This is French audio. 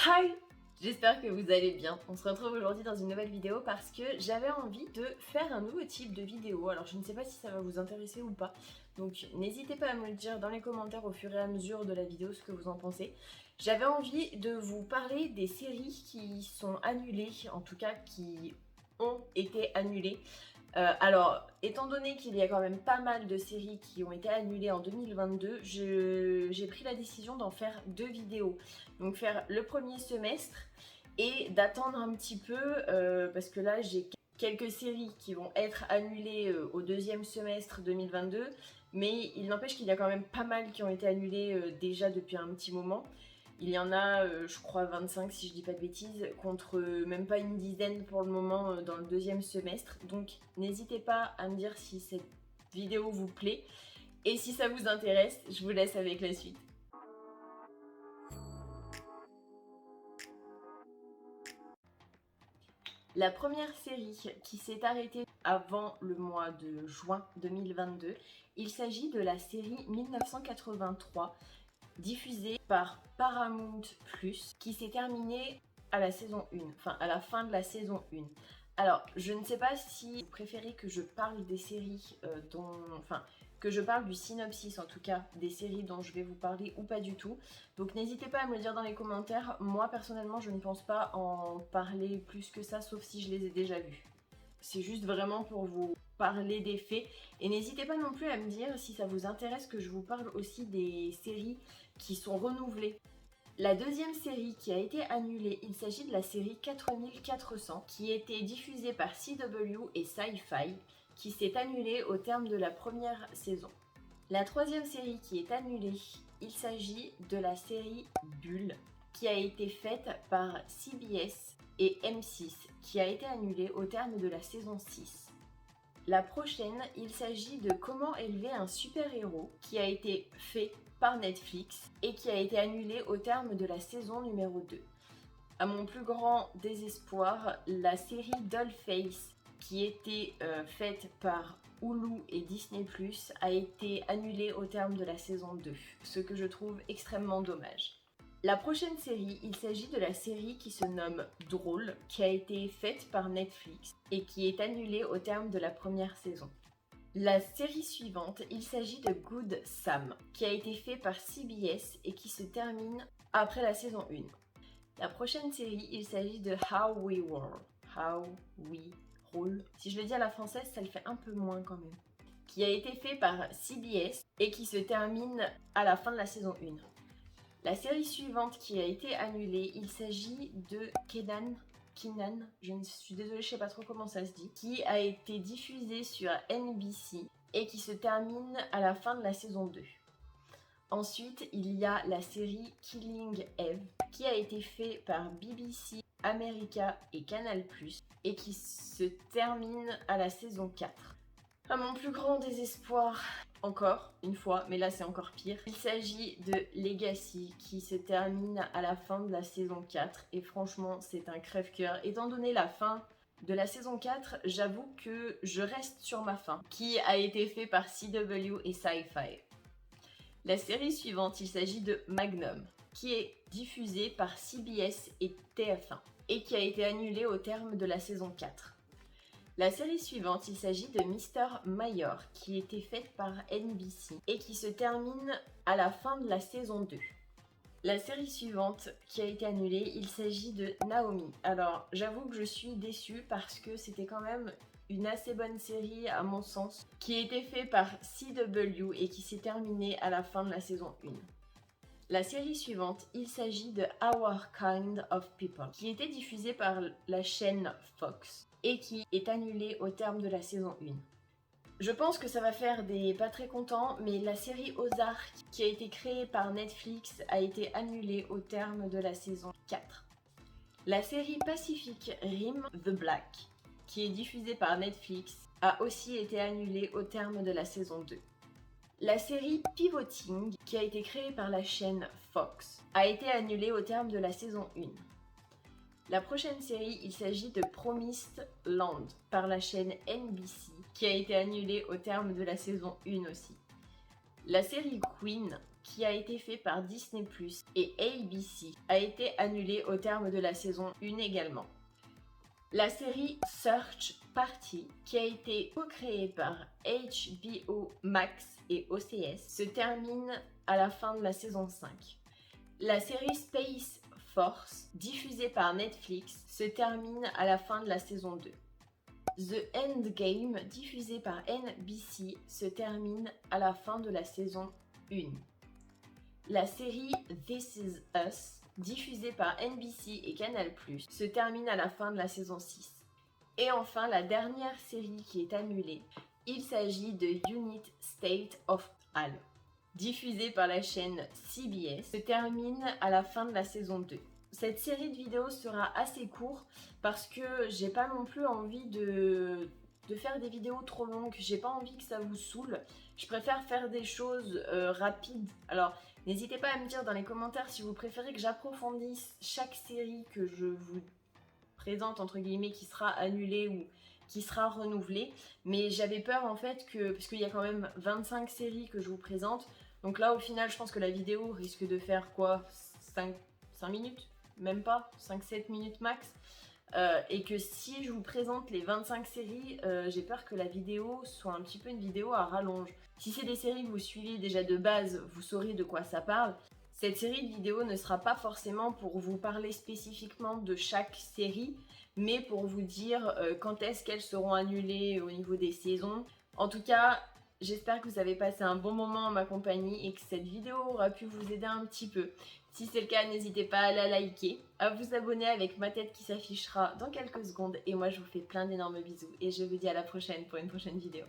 Hi! J'espère que vous allez bien. On se retrouve aujourd'hui dans une nouvelle vidéo parce que j'avais envie de faire un nouveau type de vidéo. Alors je ne sais pas si ça va vous intéresser ou pas. Donc n'hésitez pas à me le dire dans les commentaires au fur et à mesure de la vidéo ce que vous en pensez. J'avais envie de vous parler des séries qui sont annulées, en tout cas qui ont été annulées. Alors, étant donné qu'il y a quand même pas mal de séries qui ont été annulées en 2022, j'ai pris la décision d'en faire 2 vidéos. Donc faire le premier semestre et d'attendre un petit peu parce que là j'ai quelques séries qui vont être annulées au deuxième semestre 2022, mais il n'empêche qu'il y a quand même pas mal qui ont été annulées déjà depuis un petit moment. Il y en a, je crois, 25 si je dis pas de bêtises, contre même pas une dizaine pour le moment dans le deuxième semestre. Donc n'hésitez pas à me dire si cette vidéo vous plaît. Et si ça vous intéresse, je vous laisse avec la suite. La première série qui s'est arrêtée avant le mois de juin 2022, il s'agit de la série 1983, diffusée par Paramount+, qui s'est terminée à la saison 1, enfin à la fin de la saison 1. Alors, je ne sais pas si vous préférez que je parle des séries que je parle du synopsis en tout cas, des séries dont je vais vous parler ou pas du tout. Donc n'hésitez pas à me le dire dans les commentaires. Moi personnellement, je ne pense pas en parler plus que ça, sauf si je les ai déjà vus. C'est juste vraiment pour vous parler des faits. Et n'hésitez pas non plus à me dire si ça vous intéresse que je vous parle aussi des séries qui sont renouvelées. La deuxième série qui a été annulée, il s'agit de la série 4400 qui était diffusée par CW et Sci-Fi, qui s'est annulée au terme de la première saison. La troisième série qui est annulée, il s'agit de la série Bull, qui a été faite par CBS et M6, qui a été annulée au terme de la saison 6. La prochaine, il s'agit de Comment élever un super-héros, qui a été fait par Netflix et qui a été annulé au terme de la saison numéro 2. À mon plus grand désespoir, la série Dollface, qui était faite par Hulu et Disney+, a été annulée au terme de la saison 2, ce que je trouve extrêmement dommage. La prochaine série, il s'agit de la série qui se nomme Drôle, qui a été faite par Netflix et qui est annulée au terme de la première saison. La série suivante, il s'agit de Good Sam, qui a été fait par CBS et qui se termine après la saison 1. La prochaine série, il s'agit de How We Roll. Si je le dis à la française, ça le fait un peu moins quand même. Qui a été fait par CBS et qui se termine à la fin de la saison 1. La série suivante qui a été annulée, il s'agit de Kenan, je suis désolée, je sais pas trop comment ça se dit, qui a été diffusée sur NBC et qui se termine à la fin de la saison 2. Ensuite, il y a la série Killing Eve qui a été fait par BBC America et Canal+, et qui se termine à la saison 4. À mon plus grand désespoir, encore une fois, mais là c'est encore pire, il s'agit de Legacy qui se termine à la fin de la saison 4 et franchement c'est un crève-cœur. Étant donné la fin de la saison 4, j'avoue que je reste sur ma faim, qui a été fait par CW et Sci-Fi. La série suivante, il s'agit de Magnum, qui est diffusée par CBS et TF1 et qui a été annulée au terme de la saison 4. La série suivante, il s'agit de Mr. Mayor, qui était faite par NBC et qui se termine à la fin de la saison 2. La série suivante qui a été annulée, il s'agit de Naomi. Alors, j'avoue que je suis déçue parce que c'était quand même une assez bonne série à mon sens, qui a été faite par CW et qui s'est terminée à la fin de la saison 1. La série suivante, il s'agit de Our Kind of People, qui était diffusée par la chaîne Fox et qui est annulée au terme de la saison 1. Je pense que ça va faire des pas très contents, mais la série Ozark, qui a été créée par Netflix, a été annulée au terme de la saison 4. La série Pacific Rim The Black, qui est diffusée par Netflix, a aussi été annulée au terme de la saison 2. La série Pivoting, qui a été créée par la chaîne Fox, a été annulée au terme de la saison 1. La prochaine série, il s'agit de Promised Land par la chaîne NBC, qui a été annulée au terme de la saison 1 aussi. La série Queen, qui a été fait par Disney+ et ABC, a été annulé au terme de la saison 1 également. La série Search Party, qui a été co-créée par HBO Max et OCS, se termine à la fin de la saison 5. La série Space Force, diffusée par Netflix, se termine à la fin de la saison 2. The Endgame, diffusée par NBC, se termine à la fin de la saison 1. La série This Is Us, diffusée par NBC et Canal+, se termine à la fin de la saison 6. Et enfin, la dernière série qui est annulée, il s'agit de Unit State of Al, diffusée par la chaîne CBS, se termine à la fin de la saison 2. Cette série de vidéos sera assez courte parce que j'ai pas non plus envie de faire des vidéos trop longues, j'ai pas envie que ça vous saoule. Je préfère faire des choses rapides. Alors n'hésitez pas à me dire dans les commentaires si vous préférez que j'approfondisse chaque série que je vous présente entre guillemets qui sera annulée ou qui sera renouvelée. Mais j'avais peur en fait que, parce qu'il y a quand même 25 séries que je vous présente, donc là au final je pense que la vidéo risque de faire quoi, 5 minutes, même pas, 5-7 minutes max. Et que si je vous présente les 25 séries, j'ai peur que la vidéo soit un petit peu une vidéo à rallonge. Si c'est des séries que vous suivez déjà de base, vous saurez de quoi ça parle. Cette série de vidéos ne sera pas forcément pour vous parler spécifiquement de chaque série, mais pour vous dire quand est-ce qu'elles seront annulées au niveau des saisons. En tout cas, j'espère que vous avez passé un bon moment en ma compagnie et que cette vidéo aura pu vous aider un petit peu. Si c'est le cas, n'hésitez pas à la liker, à vous abonner avec ma tête qui s'affichera dans quelques secondes. Et moi, je vous fais plein d'énormes bisous et je vous dis à la prochaine pour une prochaine vidéo.